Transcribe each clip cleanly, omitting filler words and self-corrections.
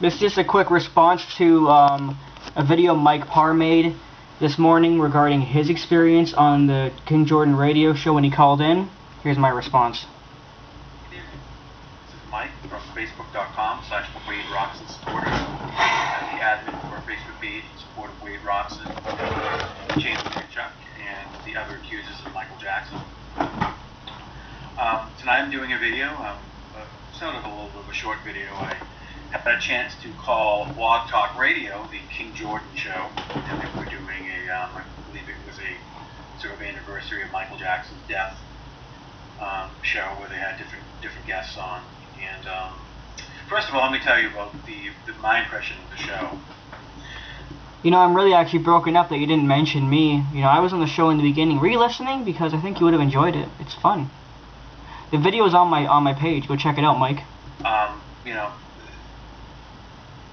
This is just a quick response to a video Mike Parr made this morning regarding his experience on the King Jordan radio show when he called in. Here's my response. This is Mike from Facebook.com/WadeRoxon supporters. I'm the admin for our Facebook page in support of Wade Roxon, James Chuck, and the other accusers of Michael Jackson. Tonight I'm doing a video, sort of a little bit of a short video. I had a chance to call Blog Talk Radio, the King Jordan show, and they were doing I believe it was a sort of anniversary of Michael Jackson's death show where they had different guests on. And first of all, let me tell you about my impression of the show. You know, I'm really actually broken up that you didn't mention me. You know, I was on the show in the beginning. Were you listening? Because I think you would have enjoyed it. It's fun. The video is on my page. Go check it out, Mike. You know,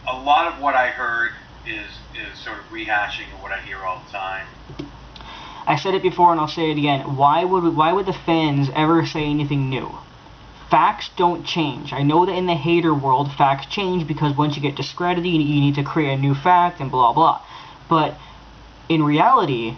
a lot of what I heard is sort of rehashing of what I hear all the time. I said it before and I'll say it again. Why would the fans ever say anything new? Facts don't change. I know that in the hater world, facts change because once you get discredited, you need to create a new fact and blah blah. But in reality,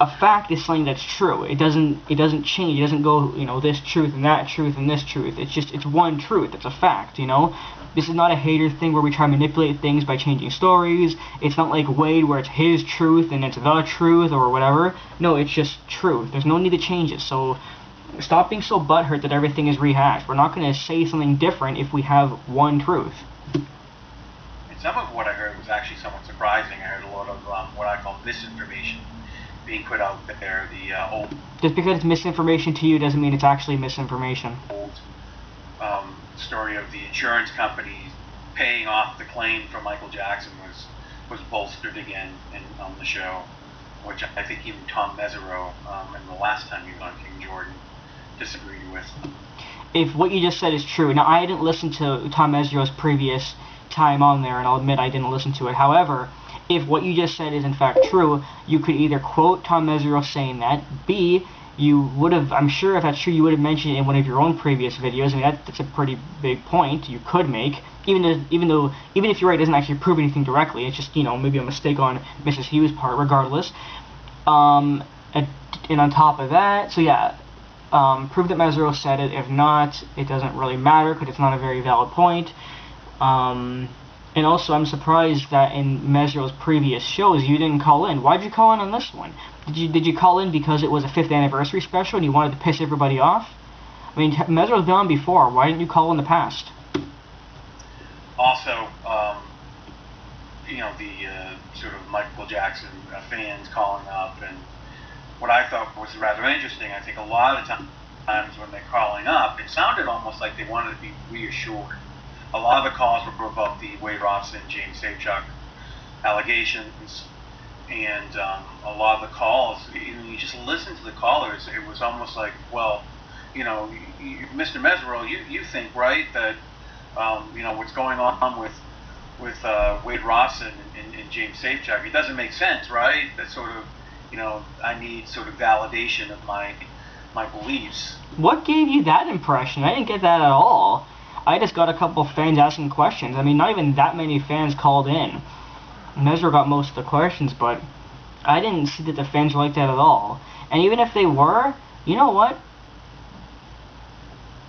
a fact is something that's true. It doesn't change. It doesn't go, you know, this truth and that truth and this truth. It's one truth. It's a fact, you know. This is not a hater thing where we try to manipulate things by changing stories. It's not like Wade where it's his truth and it's the truth or whatever. No, it's just truth. There's no need to change it. So stop being so butthurt that everything is rehashed. We're not going to say something different if we have one truth. And some of what I heard was actually somewhat surprising. I heard a lot of what I call misinformation being put out there. The old just because it's misinformation to you doesn't mean it's actually misinformation. Old story of the insurance companies paying off the claim from Michael Jackson was bolstered again on the show, which I think even Tom Mesereau, in the last time he was on King Jordan, disagreed with. If what you just said is true, now I didn't listen to Tom Mesereau's previous time on there, and I'll admit I didn't listen to it. However, if what you just said is in fact true, you could either quote Tom Mesereau saying that, B, you would have, I'm sure if that's true, you would have mentioned it in one of your own previous videos. I mean, that's a pretty big point you could make, even if you're right, it doesn't actually prove anything directly. It's just, you know, maybe a mistake on Mrs. Hughes' part, regardless. And on top of that, so yeah, prove that Mesereau said it. If not, it doesn't really matter because it's not a very valid point. And also, I'm surprised that in Mesereau's previous shows you didn't call in. Why'd you call in on this one? Did you call in because it was a 5th anniversary special and you wanted to piss everybody off? I mean, Mesereau's been on before. Why didn't you call in the past? Also, you know, the sort of Michael Jackson fans calling up, and what I thought was rather interesting, I think a lot of times when they're calling up, it sounded almost like they wanted to be reassured. A lot of the calls were about the Wade Roxon and James Safechuck allegations, and a lot of the calls, you just listen to the callers, it was almost like, well, you know, Mr. Mesereau, you think, right, that, you know, what's going on with Wade Roxon and James Safechuck, it doesn't make sense, right? That sort of, you know, I need sort of validation of my beliefs. What gave you that impression? I didn't get that at all. I just got a couple of fans asking questions. I mean, not even that many fans called in. Mesereau got most of the questions, but I didn't see that the fans were like that at all. And even if they were, you know what?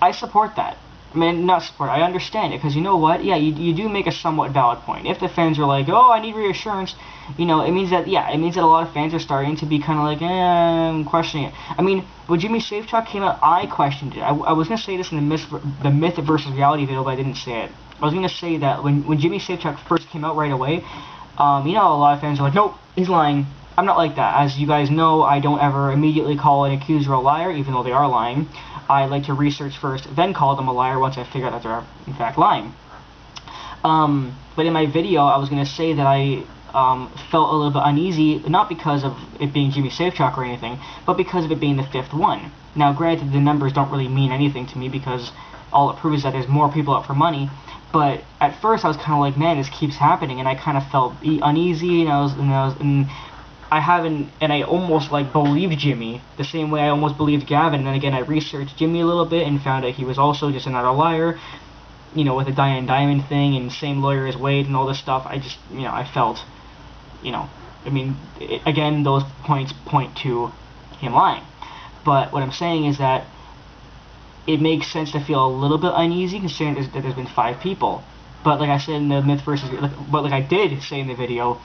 I support that. I mean, not support, I understand it, because you know what? Yeah, you do make a somewhat valid point. If the fans are like, oh, I need reassurance, you know, it means that, yeah, it means that a lot of fans are starting to be kind of like, I'm questioning it. I mean, when Jimmy Safechuck came out, I questioned it. I was going to say this in the myth versus reality video, but I didn't say it. I was going to say that when Jimmy Safechuck first came out right away, you know, a lot of fans are like, nope, he's lying. I'm not like that. As you guys know, I don't ever immediately call an accuser a liar, even though they are lying. I like to research first, then call them a liar once I figure out that they're in fact lying. But in my video, I was going to say that I felt a little bit uneasy, not because of it being Jimmy Safechuck or anything, but because of it being the 5th one. Now, granted, the numbers don't really mean anything to me because all it proves is that there's more people out for money. But at first, I was kind of like, man, this keeps happening, and I kind of felt uneasy, and I almost like believed Jimmy the same way I almost believed Gavin. And then again, I researched Jimmy a little bit and found out he was also just another liar. with the Diane Diamond thing and same lawyer as Wade and all this stuff, I just, I felt, again, those points point to him lying. But what I'm saying is that it makes sense to feel a little bit uneasy considering that there's been 5 people. But like I said in the myth versus, but like I did say in the video,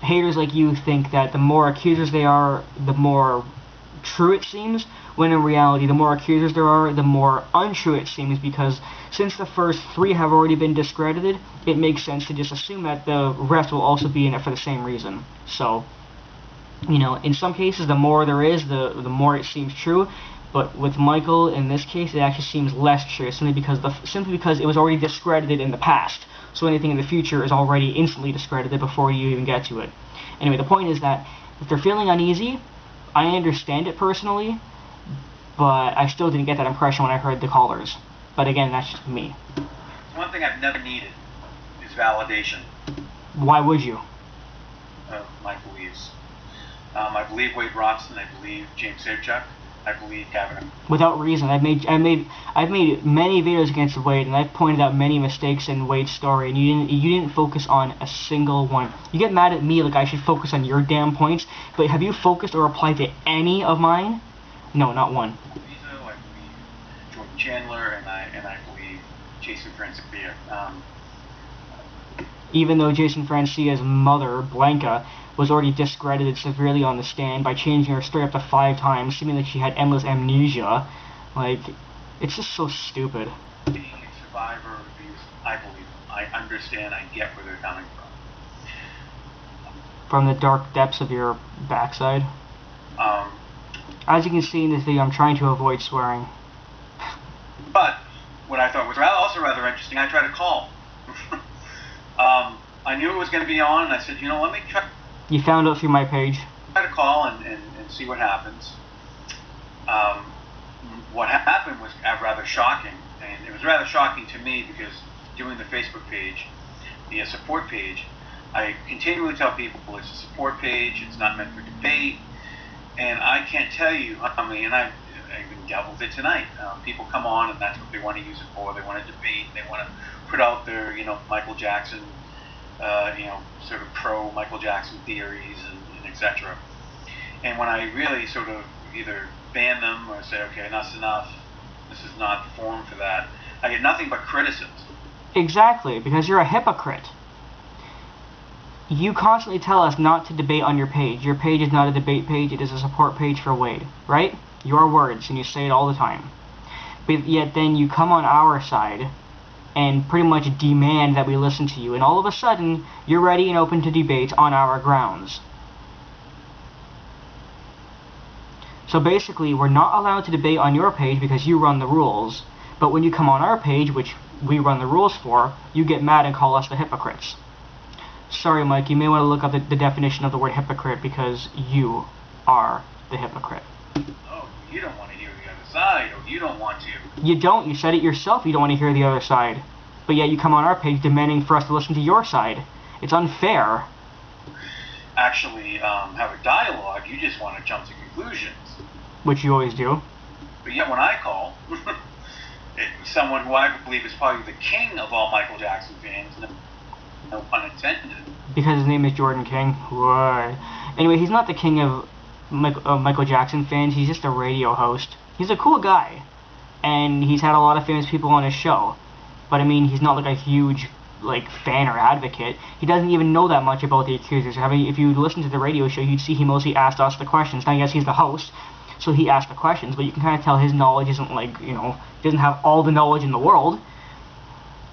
haters like you think that the more accusers they are, the more true it seems, when in reality the more accusers there are, the more untrue it seems, because since the first 3 have already been discredited, it makes sense to just assume that the rest will also be in it for the same reason. So, in some cases the more there is, the more it seems true. But with Michael, in this case, it actually seems less true, simply because it was already discredited in the past. So anything in the future is already instantly discredited before you even get to it. Anyway, the point is that if they're feeling uneasy, I understand it personally, but I still didn't get that impression when I heard the callers. But again, that's just me. One thing I've never needed is validation. Why would you? My beliefs. I believe Wade Robson. I believe James Safechuck. I believe Kavanaugh. Without reason. I've made many videos against Wade, and I've pointed out many mistakes in Wade's story, and you didn't focus on a single one. You get mad at me like I should focus on your damn points, but have you focused or applied to any of mine? No, not one. I believe Jordan Chandler, and I believe Jason Francia. Even though Jason Francia's mother, Blanca, was already discredited severely on the stand by changing her story up to 5 times, seeming like she had endless amnesia. Like, it's just so stupid. Being a survivor of abuse, I believe, I understand, I get where they're coming from. From the dark depths of your backside? As you can see in this video, I'm trying to avoid swearing. But, what I thought was also rather interesting, I tried to call. I knew it was going to be on, and I said, let me try. You found out through my page? Try to call and see what happens. What happened was rather shocking, and it was rather shocking to me because doing the Facebook page, the support page, I continually tell people it's a support page, it's not meant for debate, and I can't tell you how many, and I even dealt with it tonight. People come on and that's what they want to use it for. They want to debate, they want to put out their, Michael Jackson, sort of pro Michael Jackson theories and etc. And when I really sort of either ban them or say, okay, enough's enough, this is not the forum for that, I get nothing but criticism. Exactly, because you're a hypocrite. You constantly tell us not to debate on your page. Your page is not a debate page, it is a support page for Wade, right? Your words, and you say it all the time. But yet then you come on our side and pretty much demand that we listen to you, and all of a sudden, you're ready and open to debate on our grounds. So basically, we're not allowed to debate on your page because you run the rules, but when you come on our page, which we run the rules for, you get mad and call us the hypocrites. Sorry, Mike, you may want to look up the definition of the word hypocrite, because you are the hypocrite. Oh, you don't want to hear the other side, or you don't want to. You don't. You said it yourself, you don't want to hear the other side. But yet you come on our page demanding for us to listen to your side. It's unfair. Actually, have a dialogue, you just want to jump to conclusions. Which you always do. But yet when I call, someone who I believe is probably the king of all Michael Jackson fans, no pun intended. Because his name is Jordan King? What? Anyway, he's not the king of Michael Jackson fans, he's just a radio host. He's a cool guy. And he's had a lot of famous people on his show. But I mean, he's not like a huge fan or advocate. He doesn't even know that much about the accusers. If you listen to the radio show, you'd see he mostly asked us the questions. Now, yes, he's the host, so he asked the questions, but you can kind of tell his knowledge isn't doesn't have all the knowledge in the world.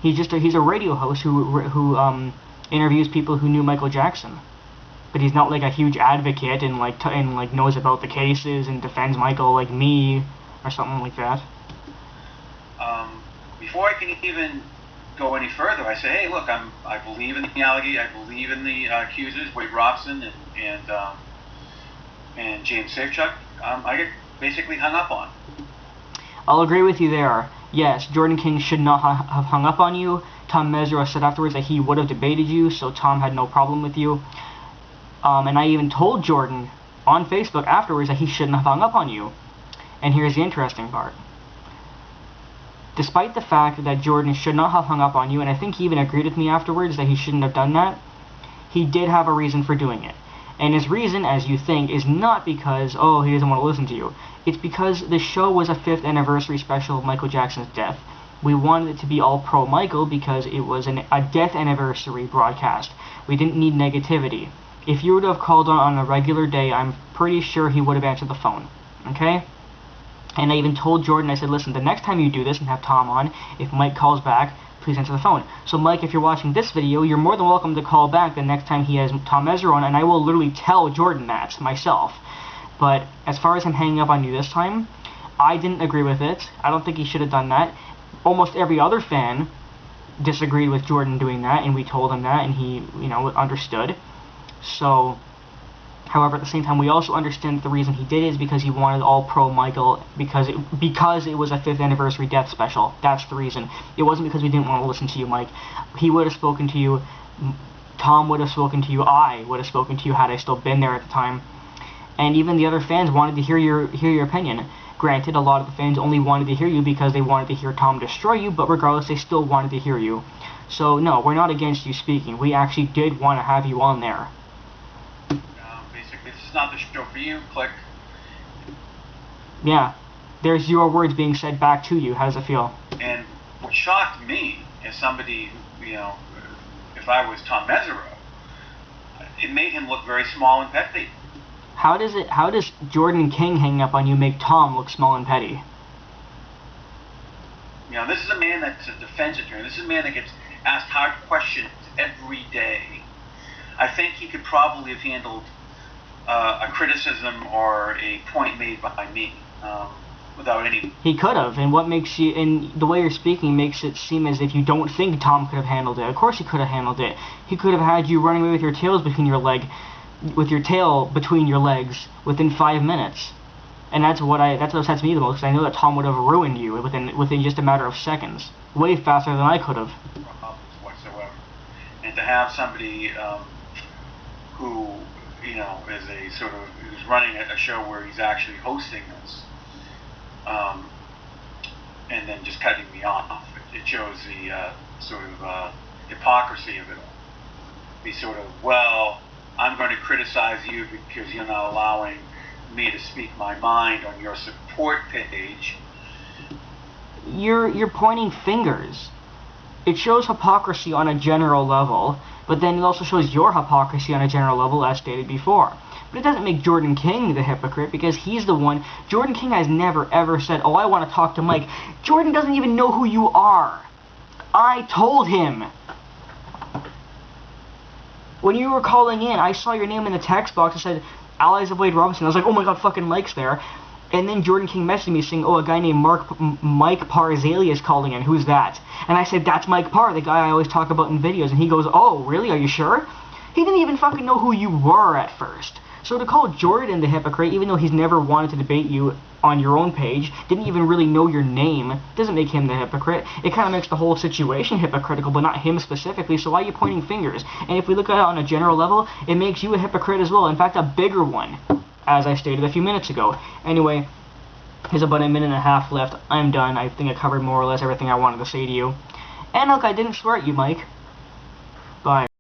He's a radio host who interviews people who knew Michael Jackson. But he's not like a huge advocate and knows about the cases and defends Michael like me or something like that. Before I can even go any further, I say, hey, look, I believe in the allegation, I believe in the accusers, Wade Robson and James Safechuck. I get basically hung up on. I'll agree with you there. Yes, Jordan King should not have hung up on you. Tom Mesereau said afterwards that he would have debated you, so Tom had no problem with you. And I even told Jordan on Facebook afterwards that he shouldn't have hung up on you. And here's the interesting part. despite the fact that Jordan should not have hung up on you, and I think he even agreed with me afterwards that he shouldn't have done that, he did have a reason for doing it. And his reason, as you think, is not because, oh, he doesn't want to listen to you. It's because the show was a 5th anniversary special of Michael Jackson's death. We wanted it to be all pro-Michael because it was a death anniversary broadcast. We didn't need negativity. If you would have called on a regular day, I'm pretty sure he would have answered the phone. Okay? And I even told Jordan, I said, listen, the next time you do this and have Tom on, if Mike calls back, please answer the phone. So Mike, if you're watching this video, you're more than welcome to call back the next time he has Tom Mesereau on, and I will literally tell Jordan that myself. But as far as him hanging up on you this time, I didn't agree with it. I don't think he should have done that. Almost every other fan disagreed with Jordan doing that, and we told him that, and he, understood. So, however, at the same time, we also understand that the reason he did it is because he wanted all pro Michael, because it was a 5th anniversary death special. That's the reason. It wasn't because we didn't want to listen to you, Mike. He would have spoken to you. Tom would have spoken to you. I would have spoken to you had I still been there at the time. And even the other fans wanted to hear your opinion. Granted, a lot of the fans only wanted to hear you because they wanted to hear Tom destroy you, but regardless, they still wanted to hear you. So, no, we're not against you speaking. We actually did want to have you on there. Basically, this is not the show for you. Click. Yeah. There's your words being said back to you. How does it feel? And what shocked me as somebody, if I was Tom Mesereau, it made him look very small and petty. How does Jordan King hanging up on you make Tom look small and petty? This is a man that's a defense attorney. This is a man that gets asked hard questions every day. I think he could probably have handled a criticism or a point made by me without any... He could have, and what makes you... And the way you're speaking makes it seem as if you don't think Tom could have handled it. Of course he could have handled it. He could have had you running away with your tail between your legs within 5 minutes. And that's what upsets me the most, because I know that Tom would have ruined you within just a matter of seconds. Way faster than I could have. Problems whatsoever. And to have somebody who, is a sort of, who's running a show where he's actually hosting this, and then just cutting me off, it shows the sort of hypocrisy of it all. The sort of, well, I'm going to criticize you because you're not allowing me to speak my mind on your support page. You're pointing fingers. It shows hypocrisy on a general level, but then it also shows your hypocrisy on a general level, as stated before. But it doesn't make Jordan King the hypocrite, because he's the one... Jordan King has never ever said, oh, I want to talk to Mike. Jordan doesn't even know who you are. I told him. When you were calling in, I saw your name in the text box and said, Allies of Wade Robinson. I was like, oh my god, fucking Mike's there. And then Jordan King messaged me saying, oh, a guy named Mike Parzali is calling in. Who's that? And I said, that's Mike Parr, the guy I always talk about in videos. And he goes, oh, really? Are you sure? He didn't even fucking know who you were at first. So to call Jordan the hypocrite, even though he's never wanted to debate you on your own page, didn't even really know your name, doesn't make him the hypocrite. It kind of makes the whole situation hypocritical, but not him specifically, so why are you pointing fingers? And if we look at it on a general level, it makes you a hypocrite as well. In fact, a bigger one, as I stated a few minutes ago. Anyway, there's about a minute and a half left. I'm done. I think I covered more or less everything I wanted to say to you. And look, I didn't swear at you, Mike. Bye.